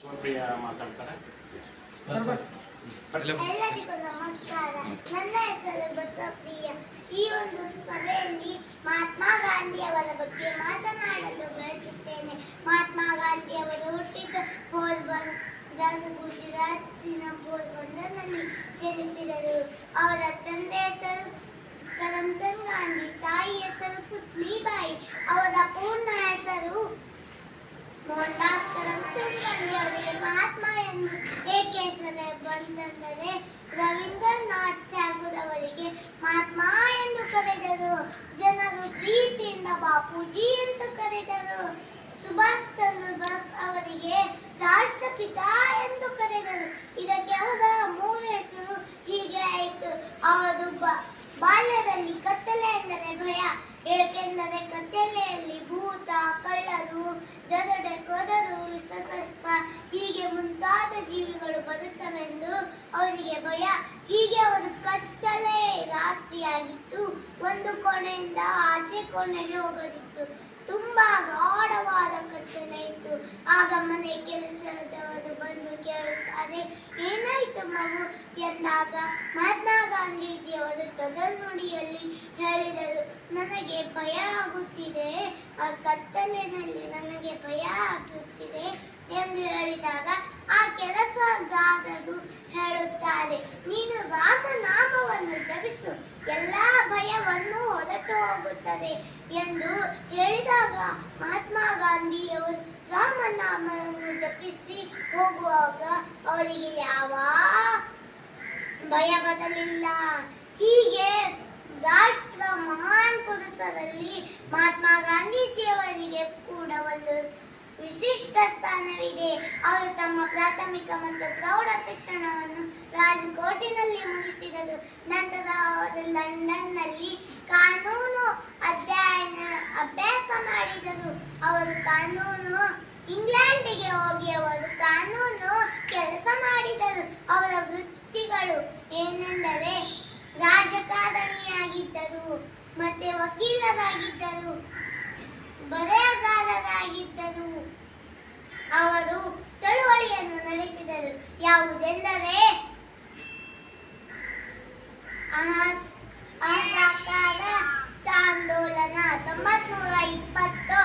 ಪ್ರಿಯ ಮಾತಾಡ್ತಾರೆ. ಎಲ್ಲರಿಗೂ ನಮಸ್ಕಾರ. ನನ್ನ ಹೆಸರು ಬಸವಪ್ರಿಯ. ಈ ಒಂದು ಸಭೆಯಲ್ಲಿ ಮಹಾತ್ಮ ಗಾಂಧಿ ಅವರ ಬಗ್ಗೆ ಮಾತನಾಡಲು ಬಯಸುತ್ತೇನೆ. ಮಹಾತ್ಮ ಗಾಂಧಿ ಅವರು ಹುಟ್ಟಿದ್ದು ಗುಜರಾತಿನ ಪೋರ್ಬಂದರ್ನಲ್ಲಿ ಜನಿಸಿದರು. ಅವರ ತಂದೆ ಹೆಸರು ಕರಮ್ಚಂದ್ ಗಾಂಧಿ, ತಾಯಿ ಹೆಸರು ಪುತ್ಲಿಬಾಯಿ. ಅವರ ಪೂರ್ಣ ಹೆಸರು ಮೋಹನ್ ದಾಸ್ ಕರಮ್ಚಂದ್ ಗಾಂಧಿ. ಅವರಿಗೆ ಮಹಾತ್ಮ ಎಂದು ಏಕೆ ಹೆಸರು ಬಂತೆಂದರೆ ರವೀಂದ್ರನಾಥ್ ಟ್ಯಾಗೂರ್ ಅವರಿಗೆ ಮಹಾತ್ಮ ಎಂದು ಕರೆದರು. ಜನರು ಪ್ರೀತಿಯಿಂದ ಬಾಪೂಜಿ ಎಂದು ಕರೆದರು. ಸುಭಾಷ್ ಚಂದ್ರ ಬೋಸ್ ಅವರಿಗೆ ರಾಷ್ಟ್ರಪಿತ ಎಂದು ಕರೆದರು. ಇದಕ್ಕೆ ಅವರ ಮೂಲ ಹೆಸರು ಹೀಗೆ ಆಯಿತು. ಅವರು ಬಾಲ್ಯದಲ್ಲಿ ಕತ್ತಲೆ ಎಂದರೆ ಭಯ, ಏಕೆಂದರೆ ಕತ್ತಲೆಯಲ್ಲಿ ಭೂತ, ಕಳ್ಳರು, ದರೋಡೆ, ಕೋರರು, ವಿಷಸರ್ಪ ಹೀಗೆ ಮುಂತಾದ ಜೀವಿಗಳು ಬರುತ್ತವೆಂದು ಅವರಿಗೆ ಭಯ. ಹೀಗೆ ಅವರು ಕತ್ತಲೆ ರಾತ್ರಿಯಾಗಿತ್ತು. ಒಂದು ಕೋಣೆಯಿಂದ ಆಚೆ ಕೋಣೆಗೆ ಹೋಗದಿತ್ತು. ತುಂಬಾ ಗಾಢವಾದ ಕತ್ತಲೆ ಇತ್ತು. ಆಗ ಮನೆ ಕೆಲಸದವರು ಬಂದು ಕೇಳುತ್ತಾರೆ, ಏನಾಯಿತು ಮಗು ಎಂದಾಗ ಮಹಾತ್ಮ ಗಾಂಧೀಜಿಯವರು ತೊದಲು ನುಡಿಯಲ್ಲಿ ಹೇಳಿದರು, ನನಗೆ ಭಯ ಆಗುತ್ತಿದೆ, ಆ ಕತ್ತಲಿನಲ್ಲಿ ನನಗೆ ಭಯ ಆಗುತ್ತಿದೆ ಎಂದು ಹೇಳಿದಾಗ ಆ ಕೆಲಸಗಾರರು ಹೇಳುತ್ತಾರೆ, ನೀನು ರಾಮನಾಮವನ್ನು ಜಪಿಸು, ಎಲ್ಲಾ ಭಯವನ್ನು ಹೊರಟು ಹೋಗುತ್ತದೆ ಎಂದು ಹೇಳಿದಾಗ ಮಹಾತ್ಮ ಗಾಂಧಿಯವರು ರಾಮನಾಮವನ್ನು ಜಪಿಸಿ ಹೋಗುವಾಗ ಅವರಿಗೆ ಯಾವ ಭಯ ಬರಲಿಲ್ಲ. ಹೀಗೆ ರಾಷ್ಟ್ರ ಮಹಾನ್ ಪುರುಷರಲ್ಲಿ ಮಹಾತ್ಮ ಗಾಂಧೀಜಿಯವರಿಗೆ ಕೂಡ ಒಂದು ವಿಶಿಷ್ಟ ಸ್ಥಾನವಿದೆ. ಅವರು ತಮ್ಮ ಪ್ರಾಥಮಿಕ ಮತ್ತು ಪ್ರೌಢ ಶಿಕ್ಷಣವನ್ನು ರಾಜ್ಕೋಟಿನಲ್ಲಿ ಮುಗಿಸಿದರು. ನಂತರ ಅವರು ಲಂಡನ್ನಲ್ಲಿ ಕಾನೂನು ಅಭ್ಯಾಸ ಮಾಡಿದರು. ಅವರು ಇಂಗ್ಲೆಂಡಿಗೆ ಹೋಗಿ ಅವರು ಕಾನೂನು ಕೆಲಸ ಮಾಡಿದರು. ಅವರ ವೃತ್ತಿಗಳು ಏನೆಂದರೆ ರಾಜಕಾರಣಿಯಾಗಿದ್ದರು, ಮತ್ತೆ ವಕೀಲರಾಗಿದ್ದರು, ಬರೆಹಗಾರರಾಗಿದ್ದರು. ಅವರು ಚಳುವಳಿಯನ್ನು ನಡೆಸಿದರು. ಯಾವುದೆಂದರೆ ಅಸಹಕಾರ ಆಂದೋಲನ 1920